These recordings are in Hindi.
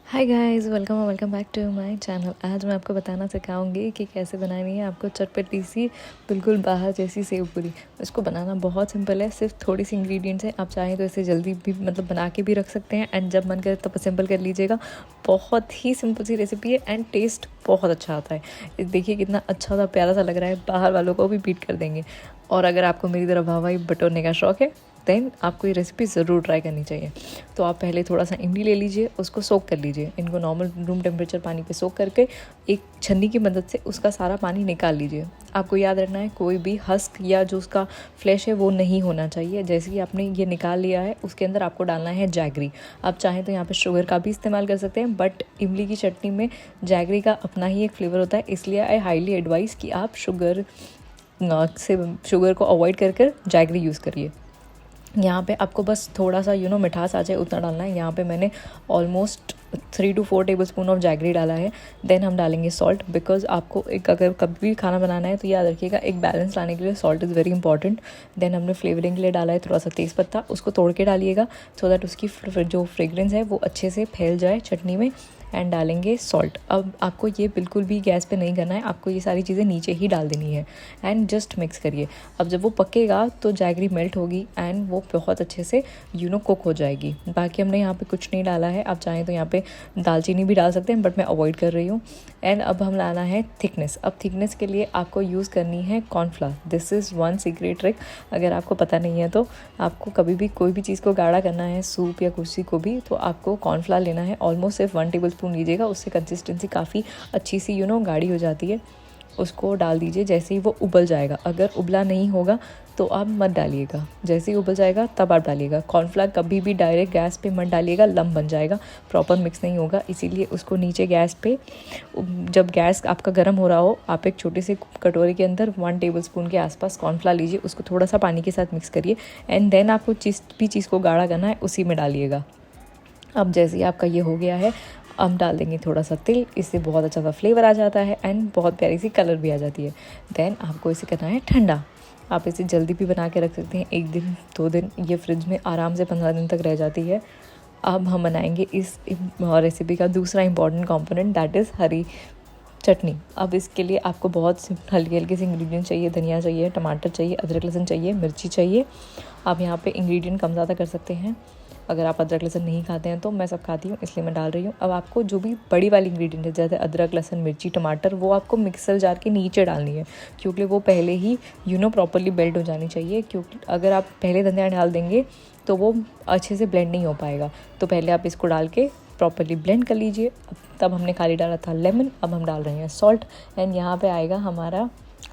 Hi guys, welcome back to my channel. आज मैं आपको बताना सिखाऊंगी कि कैसे बनानी है आपको चटपटी सी बिल्कुल बाहर जैसी सेव पूरी। इसको बनाना बहुत सिंपल है, सिर्फ थोड़ी सी इंग्रेडिएंट्स है। आप चाहें तो इसे जल्दी भी बना के भी रख सकते हैं एंड जब मन करे तब असेंबल कर लीजिएगा। बहुत ही सिंपल सी रेसिपी है एंड टेस्ट बहुत अच्छा आता है। देखिए कितना अच्छा सा प्यारा सा लग रहा है, बाहर वालों को भी बीट कर देंगे। और अगर आपको मेरी तरह भाई बटोरने का शौक है देन आपको ये रेसिपी ज़रूर ट्राई करनी चाहिए। तो आप पहले थोड़ा सा इमली ले लीजिए, उसको सोक कर लीजिए। इनको नॉर्मल रूम टेम्परेचर पानी पे सोक करके एक छन्नी की मदद से उसका सारा पानी निकाल लीजिए। आपको याद रखना है कोई भी हस्क या जो उसका फ्लैश है वो नहीं होना चाहिए। जैसे कि आपने ये निकाल लिया है उसके अंदर आपको डालना है जैगरी। आप चाहें तो यहाँ पे शुगर का भी इस्तेमाल कर सकते हैं, बट इमली की चटनी में जैगरी का अपना ही एक फ्लेवर होता है, इसलिए आई हाईली एडवाइस कि आप शुगर को अवॉइड कर कर जैगरी यूज़ करिए। यहाँ पे आपको बस थोड़ा सा मिठास आ जाए उतना डालना है। यहाँ पे मैंने almost 3 to 4 tablespoon of jaggery डाला है। देन हम डालेंगे सॉल्ट, बिकॉज आपको एक अगर कभी भी खाना बनाना है तो याद रखिएगा एक बैलेंस लाने के लिए salt is very important. Then हमने फ्लेवरिंग के लिए डाला है थोड़ा सा तेज़ पत्ता, उसको तोड़ के डालिएगा सो दैट उसकी जो फ्रेग्रेंस है वो अच्छे से फैल जाए चटनी में। एंड डालेंगे सॉल्ट। अब आपको ये बिल्कुल भी गैस पे नहीं करना है, आपको ये सारी चीज़ें नीचे ही डाल देनी है एंड जस्ट मिक्स करिए। अब जब वो पकेगा तो जैगरी मेल्ट होगी एंड वो बहुत अच्छे से कुक हो जाएगी। बाकी हमने यहाँ पे कुछ नहीं डाला है, आप चाहें तो यहाँ पे दालचीनी भी डाल सकते हैं बट मैं अवॉइड कर रही हूँ। एंड अब हम लाना है थिकनेस। अब थिकनेस के लिए आपको यूज़ करनी है cornflour. This is one secret trick. अगर आपको पता नहीं है तो आपको कभी भी कोई भी चीज़ को गाढ़ा करना है, सूप या कुछ को भी, तो आपको कॉर्नफ्लावर लेना है। ऑलमोस्ट सिर्फ 1 टेबलस्पून लीजिएगा, उससे कंसिस्टेंसी काफ़ी अच्छी सी गाढ़ी हो जाती है। उसको डाल दीजिए जैसे ही वो उबल जाएगा। अगर उबला नहीं होगा तो आप मत डालिएगा, जैसे ही उबल जाएगा तब आप डालिएगा। कॉर्नफ्लावर कभी भी डायरेक्ट गैस पे मत डालिएगा, लम्ब बन जाएगा, प्रॉपर मिक्स नहीं होगा। इसीलिए उसको नीचे गैस पे, जब गैस आपका गर्म हो रहा हो, आप एक छोटे से कटोरे के अंदर 1 टेबलस्पून के आसपास कॉर्नफ्लावर लीजिए, उसको थोड़ा सा पानी के साथ मिक्स करिए एंड देन आपको जिस भी चीज़ को गाढ़ा करना है उसी में डालिएगा। अब जैसे ही आपका ये हो गया है, अब डाल देंगे थोड़ा सा तिल, इससे बहुत अच्छा सा फ्लेवर आ जाता है एंड बहुत प्यारी सी कलर भी आ जाती है। देन आपको इसे करना है ठंडा। आप इसे जल्दी भी बना के रख सकते हैं, 1 दिन 2 दिन, ये फ्रिज में आराम से 15 दिन तक रह जाती है। अब हम बनाएंगे इस रेसिपी का दूसरा इंपॉर्टेंट कंपोनेंट, दैट इज़ हरी चटनी। अब इसके लिए आपको बहुत हल्के हल्के से इंग्रेडिएंट चाहिए। धनिया चाहिए, टमाटर चाहिए, अदरक लहसुन चाहिए, मिर्ची चाहिए। आप यहाँ पे इंग्रेडिएंट कम ज़्यादा कर सकते हैं। अगर आप अदरक लहसुन नहीं खाते हैं तो मैं सब खाती हूँ इसलिए मैं डाल रही हूँ। अब आपको जो भी बड़ी वाली इंग्रेडिएंट है जैसे अदरक लहसुन मिर्ची टमाटर, वो आपको मिक्सर जार के नीचे डालनी है, क्योंकि वो पहले ही प्रॉपरली ब्लेंड हो जानी चाहिए। क्योंकि अगर आप पहले धनिया डाल देंगे तो वो अच्छे से ब्लेंड नहीं हो पाएगा। तो पहले आप इसको डाल के प्रॉपरली ब्लेंड कर लीजिए। तब हमने खाली डाला था लेमन, अब हम डाल रहे हैं सॉल्ट। एंड यहाँ पे आएगा हमारा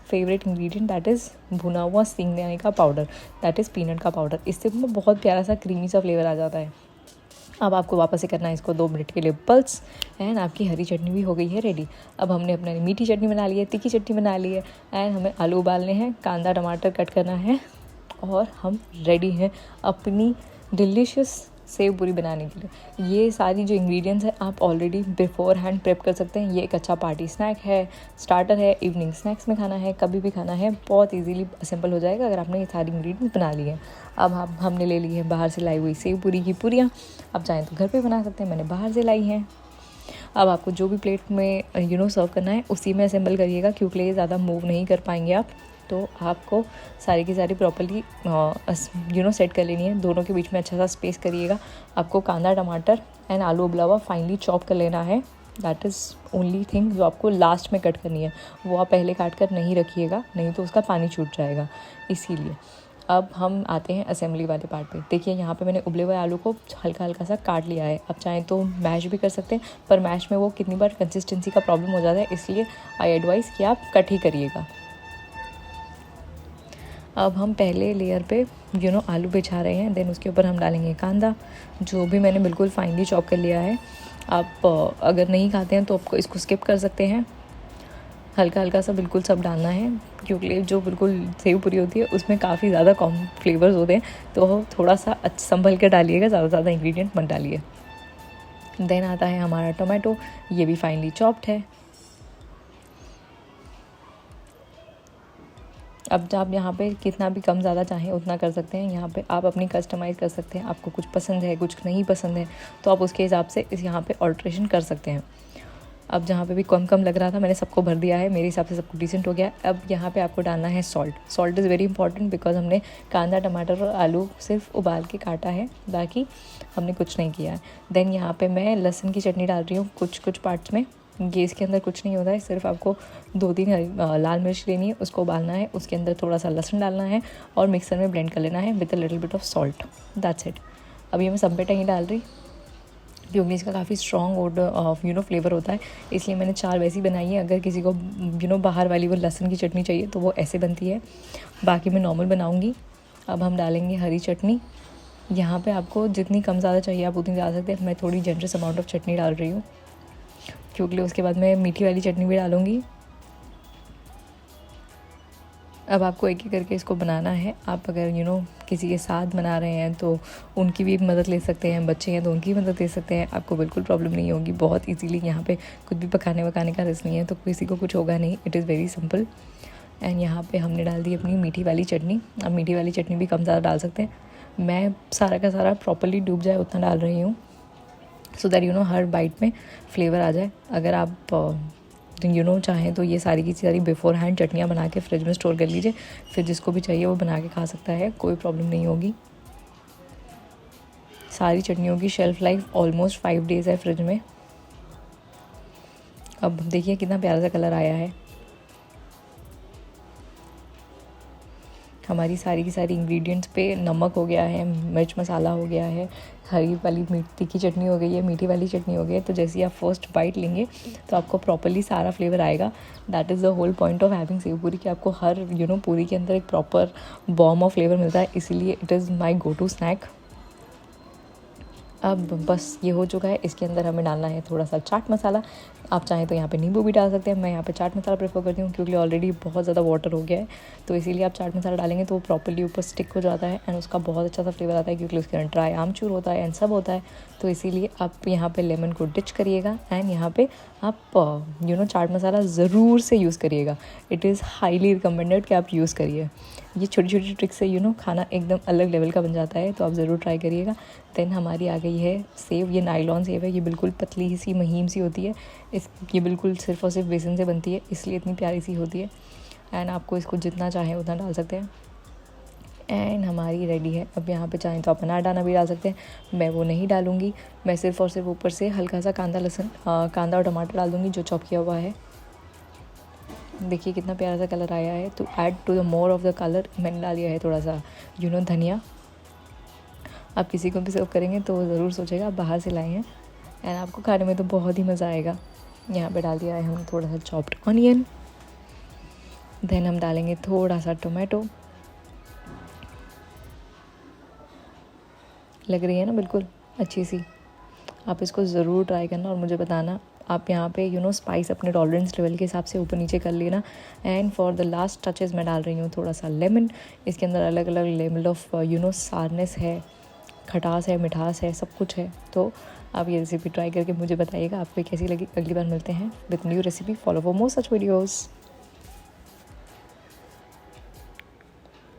फेवरेट इंग्रेडिएंट, दैट इज़ भुना हुआ सींगदाने का पाउडर, दैट इज़ पीनट का पाउडर। इससे बहुत प्यारा सा क्रीमी सा फ्लेवर आ जाता है। अब आपको वापस से करना है इसको 2 मिनट के लिए पल्स एंड आपकी हरी चटनी भी हो गई है रेडी। अब हमने अपनी मीठी चटनी बना ली है, तीखी चटनी बना ली है एंड हमें आलू उबालने हैं, कांदा टमाटर कट करना है और हम रेडी हैं अपनी डिलीशियस सेव पूरी बनाने के लिए। ये सारी जो इंग्रेडिएंट्स हैं आप ऑलरेडी बिफोर हैंड प्रेप कर सकते हैं। ये एक अच्छा पार्टी स्नैक है, स्टार्टर है, इवनिंग स्नैक्स में खाना है, कभी भी खाना है, बहुत इजीली असेंबल हो जाएगा अगर आपने ये सारी इंग्रेडिएंट्स बना ली है। अब हमने ले ली है बाहर से लाई हुई सेव पूरी की पूरियाँ। आप चाहें तो घर पे बना सकते हैं, मैंने बाहर से लाई हैं। अब आपको जो भी प्लेट में सर्व करना है उसी में असेंबल करिएगा, क्योंकि ज़्यादा मूव नहीं कर पाएंगे आप। तो आपको सारी की सारी प्रॉपर्ली सेट कर लेनी है। दोनों के बीच में अच्छा सा स्पेस करिएगा। आपको कांदा टमाटर एंड आलू उबला हुआ फाइनली चॉप कर लेना है। दैट इज़ ओनली थिंग जो आपको लास्ट में कट करनी है, वो आप पहले काट कर नहीं रखिएगा, नहीं तो उसका पानी छूट जाएगा। इसीलिए अब हम आते हैं असेंबली वाले पार्ट पे। देखिए यहाँ पे मैंने उबले हुए आलू को हल्का हल्का सा काट लिया है। आप चाहें तो मैश भी कर सकते हैं, पर मैश में वो कितनी बार कंसिस्टेंसी का प्रॉब्लम हो जाता है, इसलिए आई एडवाइस कि आप कट ही करिएगा। अब हम पहले लेयर पे आलू बिछा रहे हैं, देन उसके ऊपर हम डालेंगे कांदा, जो भी मैंने बिल्कुल फाइनली चॉप कर लिया है। आप अगर नहीं खाते हैं तो आपको इसको स्किप कर सकते हैं। हल्का हल्का सा बिल्कुल सब डालना है, क्योंकि जो बिल्कुल सेव पूरी होती है उसमें काफ़ी ज़्यादा कॉम फ्लेवर्स होते हैं, तो थोड़ा सा संभल कर डालिएगा, ज़्यादा इंग्रेडिएंट मत डालिए। देन आता है हमारा टोमेटो, ये भी फाइनली चॉप्ड है। अब आप यहाँ पे कितना भी कम ज़्यादा चाहें उतना कर सकते हैं। यहाँ पे आप अपनी कस्टमाइज़ कर सकते हैं, आपको कुछ पसंद है कुछ नहीं पसंद है तो आप उसके हिसाब से इस यहाँ पे ऑल्ट्रेशन कर सकते हैं। अब जहाँ पे भी कम कम लग रहा था मैंने सबको भर दिया है, मेरे हिसाब से सबको डिसेंट हो गया। अब यहाँ पे आपको डालना है salt. Salt is very important because हमने कांदा टमाटर और आलू सिर्फ उबाल के काटा है, बाकी हमने कुछ नहीं किया है। देन यहाँ पे मैं लहसुन की चटनी डाल रही हूँ कुछ कुछ पार्ट्स में। ये इसके अंदर कुछ नहीं होता है, सिर्फ आपको 2-3 लाल मिर्च लेनी है, उसको उबालना है, उसके अंदर थोड़ा सा लहसुन डालना है और मिक्सर में ब्लेंड कर लेना है with a little bit of salt, that's it. अब ये मैं सब्बेटा नहीं डाल रही क्योंकि इसका काफ़ी स्ट्रॉन्ग ऑर्डर फ्लेवर होता है, इसलिए मैंने 4 वैसी बनाई है। अगर किसी को बाहर वाली वो लहसुन की चटनी चाहिए तो वो ऐसे बनती है, बाकी मैं नॉर्मल बनाऊँगी। अब हम डालेंगे हरी चटनी। यहाँ पे आपको जितनी कम ज़्यादा चाहिए आप उतनी डाल सकते हैं। मैं थोड़ी जनरस अमाउंट ऑफ चटनी डाल रही हूँ क्योंकि उसके बाद मैं मीठी वाली चटनी भी डालूँगी। अब आपको एक एक करके इसको बनाना है। आप अगर किसी के साथ बना रहे हैं तो उनकी भी मदद ले सकते हैं, बच्चे हैं तो उनकी भी मदद ले सकते हैं, आपको बिल्कुल प्रॉब्लम नहीं होगी। बहुत इजीली यहाँ पे कुछ भी पकाने वकाने का रिस्क नहीं है, तो किसी को कुछ होगा नहीं, it is very simple. And यहाँ पे हमने डाल दी अपनी मीठी वाली चटनी। अब मीठी वाली चटनी भी कम ज़्यादा डाल सकते हैं, मैं सारा का सारा प्रॉपरली डूब जाए उतना डाल रही हूँ सो दैट हर बाइट में फ्लेवर आ जाए। अगर आप चाहें तो ये सारी की सारी बिफोर हैंड चटनियाँ बना के फ्रिज में स्टोर कर लीजिए, फिर जिसको भी चाहिए वो बना के खा सकता है, कोई प्रॉब्लम नहीं होगी। सारी चटनियों की शेल्फ़ लाइफ ऑलमोस्ट 5 डेज़ है फ्रिज में। अब देखिए कितना प्यारा सा कलर आया है। हमारी सारी की सारी इंग्रेडिएंट्स पे नमक हो गया है, मिर्च मसाला हो गया है, हरी वाली तीखी चटनी हो गई है, मीठी वाली चटनी हो गई है। तो जैसे ही आप फर्स्ट बाइट लेंगे तो आपको प्रॉपरली सारा फ्लेवर आएगा। That is the whole point of having sev puri कि आपको हर पूरी के अंदर एक प्रॉपर बॉम ऑफ फ्लेवर मिलता है, इसीलिए it is my go to snack. अब बस ये हो चुका है। इसके अंदर हमें डालना है थोड़ा सा चाट मसाला। आप चाहें तो यहाँ पे नींबू भी डाल सकते हैं, मैं यहाँ पे चाट मसाला प्रेफर करती हूँ क्योंकि ऑलरेडी बहुत ज़्यादा वाटर हो गया है, तो इसीलिए आप चाट मसाला डालेंगे तो वो प्रॉपर्ली ऊपर स्टिक हो जाता है एंड उसका बहुत अच्छा सा फ्लेवर आता है क्योंकि उसके अंदर ड्राई आमचूर होता है एंड सब होता है। तो इसीलिए आप यहाँ पे लेमन को डिच करिएगा एंड यहाँ पे आप चाट मसाला ज़रूर से यूज़ करिएगा। इट इज़ हाईली रिकमेंडेड कि आप यूज़ करिए। ये छोटी छोटी ट्रिक से खाना एकदम अलग लेवल का बन जाता है, तो आप ज़रूर ट्राई करिएगा। देन हमारी आ गई है सेव। ये नायलॉन सेव है, ये बिल्कुल पतली सी महीन सी होती है। ये बिल्कुल सिर्फ और सिर्फ बेसन से बनती है, इसलिए इतनी प्यारी सी होती है एंड आपको इसको जितना चाहें उतना डाल सकते हैं। एंड हमारी रेडी है। अब यहाँ पे चाहें तो आप अनारदाना भी डाल सकते हैं, मैं वो नहीं डालूँगी। मैं सिर्फ और सिर्फ ऊपर से हल्का सा कांदा और टमाटर डाल दूँगी जो चॉप किया हुआ है। देखिए कितना प्यारा सा कलर आया है। तो add to the more of the colour मैंने डाल दिया है थोड़ा सा धनिया। आप किसी को भी सर्व करेंगे तो ज़रूर सोचेगा आप बाहर से लाए हैं एंड आपको खाने में तो बहुत ही मज़ा आएगा। यहाँ पे डाल दिया है हम थोड़ा सा चॉप्ड ऑनियन। देन हम डालेंगे थोड़ा सा टोमेटो। लग रही है ना बिल्कुल अच्छी सी। आप इसको ज़रूर ट्राई करना और मुझे बताना। आप यहाँ पे स्पाइस अपने टॉलरेंस लेवल के हिसाब से ऊपर नीचे कर लेना। And for the last touches मैं डाल रही हूँ थोड़ा सा लेमन। इसके अंदर अलग अलग लेवल ऑफ सारनेस है, खटास है, मिठास है, सब कुछ है। तो आप ये रेसिपी ट्राई करके मुझे बताइएगा आपको कैसी लगी। अगली बार मिलते हैं with new recipe. Follow for more such videos.